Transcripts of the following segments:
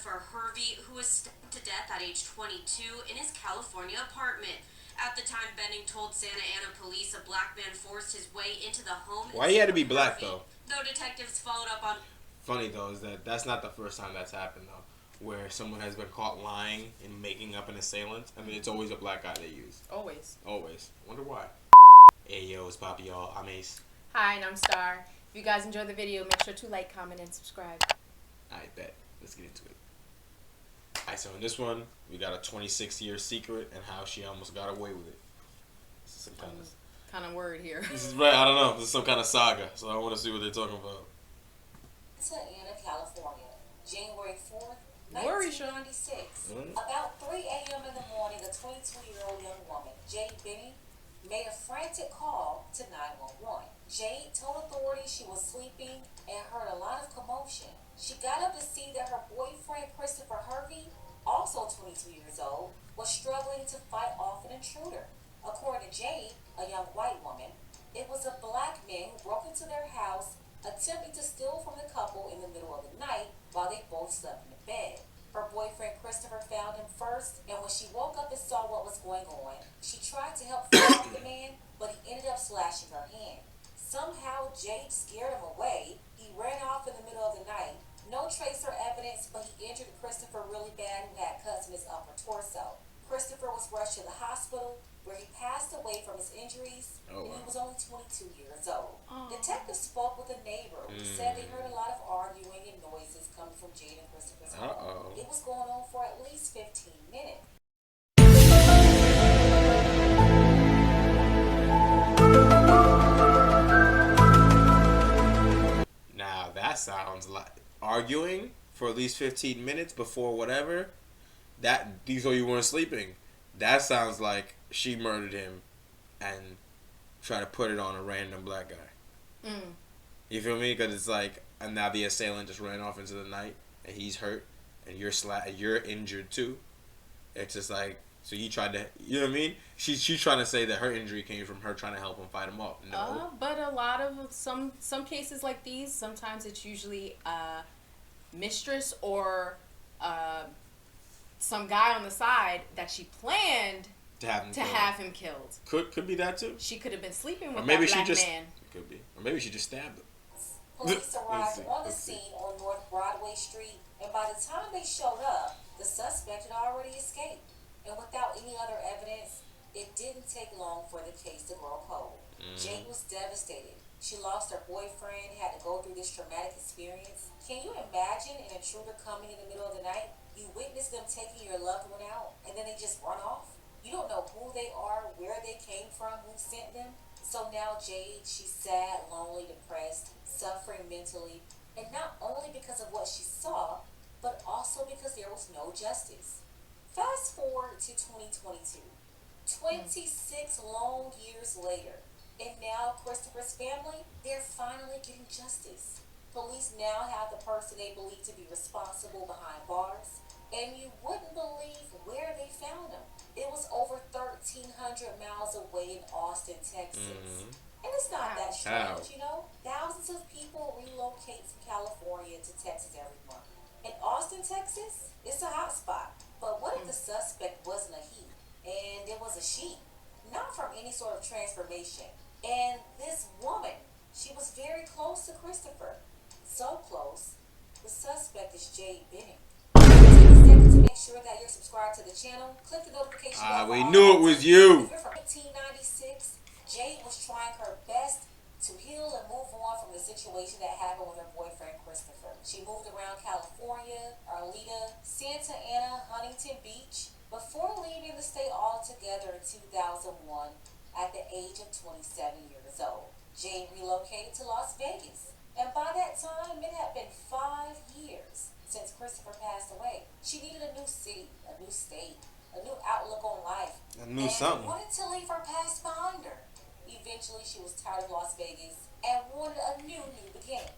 Christopher Hervey, who was stabbed to death at age 22 in his California apartment. At the time, Benning told Santa Ana police a black man forced his way into the home. Why he had to be black, though? Though detectives followed up on... Funny, though, is that that's not the first time that's happened, though, where someone has been caught lying and making up an assailant. I mean, it's always a black guy they use. Always. Always. Wonder why. Hey, yo, it's Poppy, y'all. I'm Ace. Hi, and I'm Star. If you guys enjoyed the video, make sure to like, comment, and subscribe. I bet. Let's get into it. Alright, so in this one, we got a 26-year secret and how she almost got away with it. This is some kind of word here. This is right. I don't know. This is some kind of saga, so I want to see what they're talking about. Santa Ana, California, January 4th, 1996. About 3 a.m. in the morning, a 22-year-old young woman, Jade Benning, made a frantic call to 911. Jade told authorities she was sleeping and heard a lot of commotion. She got up to see that her boyfriend, Christopher Hervey, also 22 years old, was struggling to fight off an intruder. According to Jade, a young white woman, it was a black man who broke into their house, attempting to steal from the couple in the middle of the night while they both slept in the bed. Her boyfriend Christopher found him first, and when she woke up and saw what was going on, she tried to help fight off the man, but he ended up slashing her hand. Somehow, Jade scared him away. He ran off in the middle of the night. No trace or evidence, but he injured Christopher really bad, who had cuts in his upper torso. Christopher was rushed to the hospital, where he passed away from his injuries. He was only 22 years old. Detectives spoke with a neighbor who said they heard a lot of arguing and noises coming from Jade and Christopher's home. It was going on for at least 15 minutes. Now that sounds like arguing for at least 15 minutes before whatever. These are you weren't sleeping. That sounds like she murdered him and tried to put it on a random black guy. You feel me? Because it's like, and now the assailant just ran off into the night and he's hurt and you're injured too. It's just like, so you tried to, you know what I mean? She's trying to say that her injury came from her trying to help him fight him off. No. But a lot of some cases like these, sometimes it's usually mistress or some guy on the side that she planned to have him killed. Could be that too. She could have been sleeping with that black man. Could be. Or maybe she just stabbed him. Police arrived on the scene on North Broadway Street, and by the time they showed up, the suspect had already escaped. And without any other evidence, it didn't take long for the case to grow cold. Jade was devastated. She lost her boyfriend, had to go through this traumatic experience. Can you imagine an intruder coming in the middle of the night? You witness them taking your loved one out, and then they just run off? You don't know who they are, where they came from, who sent them. So now Jade, she's sad, lonely, depressed, suffering mentally, and not only because of what she saw, but also because there was no justice. Fast forward to 2022, 26 long years later, and now Christopher's family, they're finally getting justice. Police now have the person they believe to be responsible behind bars, and you wouldn't believe where they found him. It was over 1,300 miles away in Austin, Texas. And it's not that strange, you know? Thousands of people relocate from California to Texas every month. In Austin, Texas, it's a hot spot. But what if the suspect wasn't a he, and it was a she? Not from any sort of transformation. And this woman, she was very close to Christopher. So close, the suspect is Jade Benning. Take a second to make sure that you're subscribed to the channel. Click the notification bell. We knew it was you. From 1996, Jade was trying her best to heal and move on from the situation that happened with her boyfriend Christopher. She moved around California, Arleta, Santa Ana, Huntington Beach, before leaving the state altogether in 2001 at the age of 27 years old. Jade relocated to Las Vegas, and by that time it had been 5 years since Christopher passed away. She needed a new city, a new state, a new outlook on life, and wanted to leave her past behind her. Eventually, she was tired of Las Vegas and wanted a new beginning.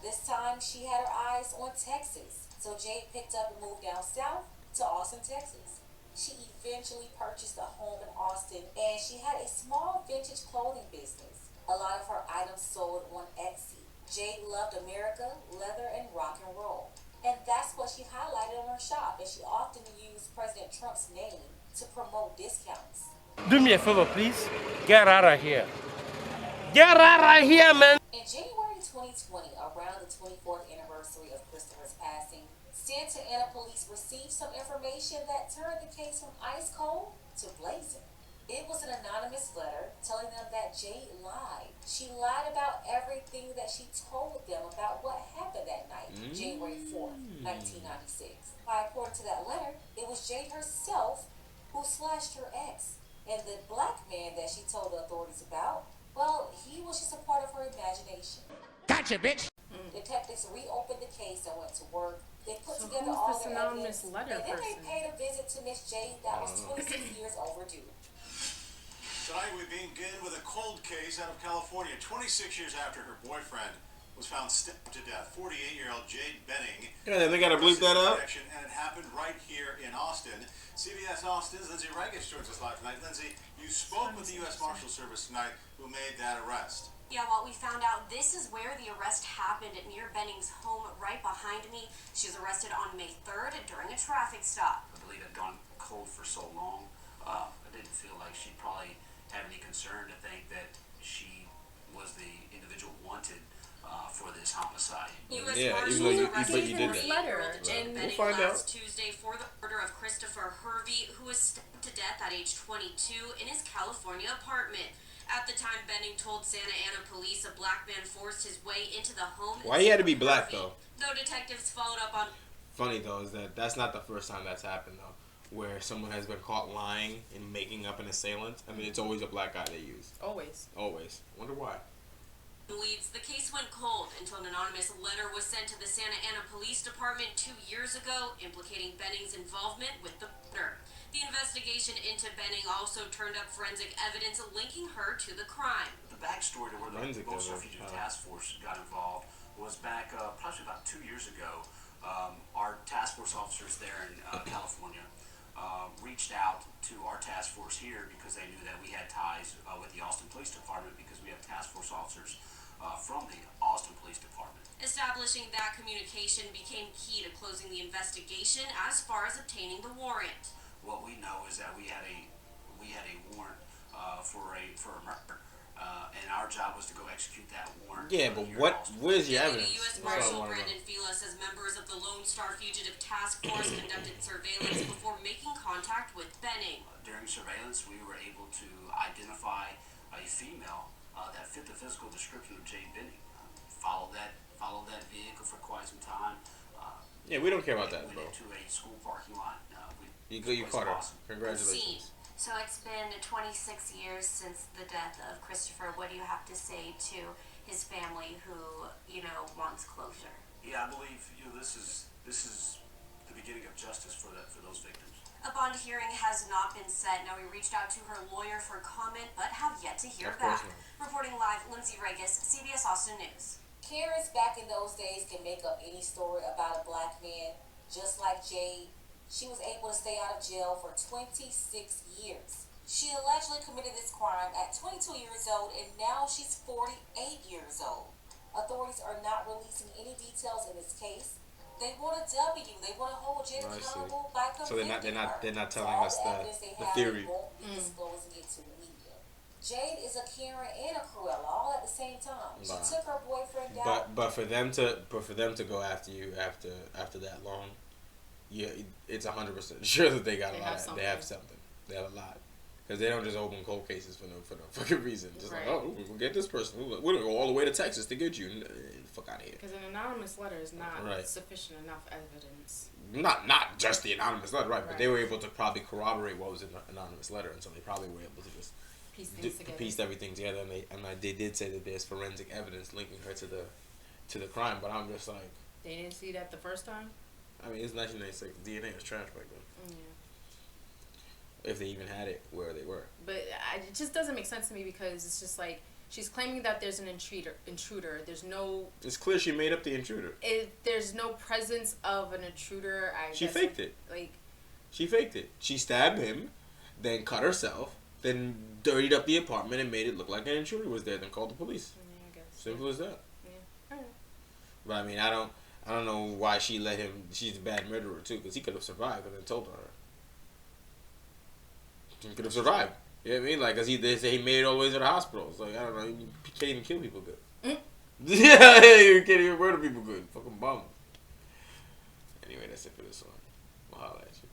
This time, she had her eyes on Texas, so Jade picked up and moved down south to Austin, Texas. She eventually purchased a home in Austin, and she had a small vintage clothing business. A lot of her items sold on Etsy. Jade loved America, leather, and rock and roll. And that's what she highlighted on her shop, and she often used President Trump's name to promote discounts. Do me a favor, please. Get out of here. Get out of here, man. In January 2020, around the 24th anniversary of Christopher's passing, Santa Ana police received some information that turned the case from ice cold to blazing. It was an anonymous letter telling them that Jade lied. She lied about everything that she told them about what happened that night, January 4th, 1996. According to that letter, it was Jade herself who slashed her ex. And the black man that she told the authorities about, well, he was just a part of her imagination. Gotcha, bitch. Detectives reopened the case and went to work. They put So together who's all this their anonymous evidence, letter and then person? they paid a visit to Miss Jade that was 26 years overdue. Tonight we begin with a cold case out of California. 26 years after her boyfriend was found stabbed to death. 48-year-old Jade Benning. Yeah, they gotta bleep that out. And it happened right here in Austin. CBS Austin's Lindsay Regis joins us live tonight. Lindsay, you spoke with the U.S. Marshal Service tonight who made that arrest. Yeah, well, we found out this is where the arrest happened near Benning's home right behind me. She was arrested on May 3rd during a traffic stop. I believe it had gone cold for so long. I didn't feel like she probably had any concern to think that she was the individual wanted for this homicide. U.S. Yeah, Marshals even though you- arrested but you did that. 48-year-old Jade And Benning we'll find last out. Tuesday for the murder of Christopher Hervey, who was stabbed to death at age 22 in his California apartment. At the time, Benning told Santa Ana police a black man forced his way into the home. Why he had to be of black, Hervey. though? Though detectives followed up on Funny though is that that's not the first time that's happened though, where someone has been caught lying and making up an assailant. I mean, it's always a black guy they use. Always. Always. Wonder why. leads, the case went cold until an anonymous letter was sent to the Santa Ana Police Department 2 years ago implicating Benning's involvement with the murder. The investigation into Benning also turned up forensic evidence linking her to the crime. The backstory to where the Forensic Most evidence, Fugitive huh. Task Force got involved was back probably about 2 years ago. Our task force officers there in California reached out to our task force here because they knew that we had ties with the Austin Police Department because we have task force officers from the Austin Police Department. Establishing that communication became key to closing the investigation as far as obtaining the warrant. What we know is that we had a warrant for a murder, and our job was to go execute that warrant. Yeah, but here in what? Austin. Where's your Deputy evidence? U.S. That's what I Marshal wanna know. Brandon Fila says members of the Lone Star Fugitive Task Force conducted surveillance before making contact with Benning. During surveillance, we were able to identify a female that fit the physical description of Jade Benning. Followed that vehicle for quite some time. Yeah, we don't care about that, went bro. into a school parking lot. You place caught her. Austin. Congratulations. So it's been 26 years since the death of Christopher. What do you have to say to his family who, wants closure? Yeah, I believe this is the beginning of justice for those victims. A bond hearing has not been set. Now, we reached out to her lawyer for comment, but have yet to hear Of course back. Reporting live, Lindsay Regis, CBS Austin News. Karens back in those days can make up any story about a black man. Just like Jade, she was able to stay out of jail for 26 years. She allegedly committed this crime at 22 years old, and now she's 48 years old. Authorities are not releasing any details in this case. They want a W. They want to hold Jade I see. accountable by convicting So they're not her. telling So all us evidence they the have, theory. they won't be disclosing it to the media. Jade is a Karen and a Cruella all at the same time. She Nah. took her boyfriend out. But for them to go after you after that long, yeah, it's 100% sure that they got They a lot. have They have something. They have a lot. Because they don't just open cold cases for no fucking reason. Just Right. like, oh, we'll get this person. We're gonna go all the way to Texas to get you. Fuck out of here. Because an anonymous letter is not Right. sufficient enough evidence. Not just the anonymous letter, right? But Right. they were able to probably corroborate what was in the anonymous letter, and so they probably were able to just Piece things together. pieced everything together. And they did say that there's forensic evidence linking her to the crime. But I'm just like, They didn't see that the first time? I mean, it's 1996. DNA was trash back then. Yeah. If they even had it where they were. But it just doesn't make sense to me because it's just like she's claiming that there's an intruder. There's no. It's clear she made up the intruder. There's no presence of an intruder. She guess faked it. Like. She faked it. She stabbed him, then cut herself, then dirtied up the apartment and made it look like an intruder was there, then called the police. Yeah, I guess. Simple as that. Yeah. Alright. But I mean, I I don't know why she let him. She's a bad murderer too, because he could have survived and then told her. He could have survived. You know what I mean? Like, cause they say he made it all the way to the hospital. It's like, I don't know, you can't even kill people good. Yeah, you can't even murder people good. Fucking bum. Anyway, that's it for this one. I'll holla at you.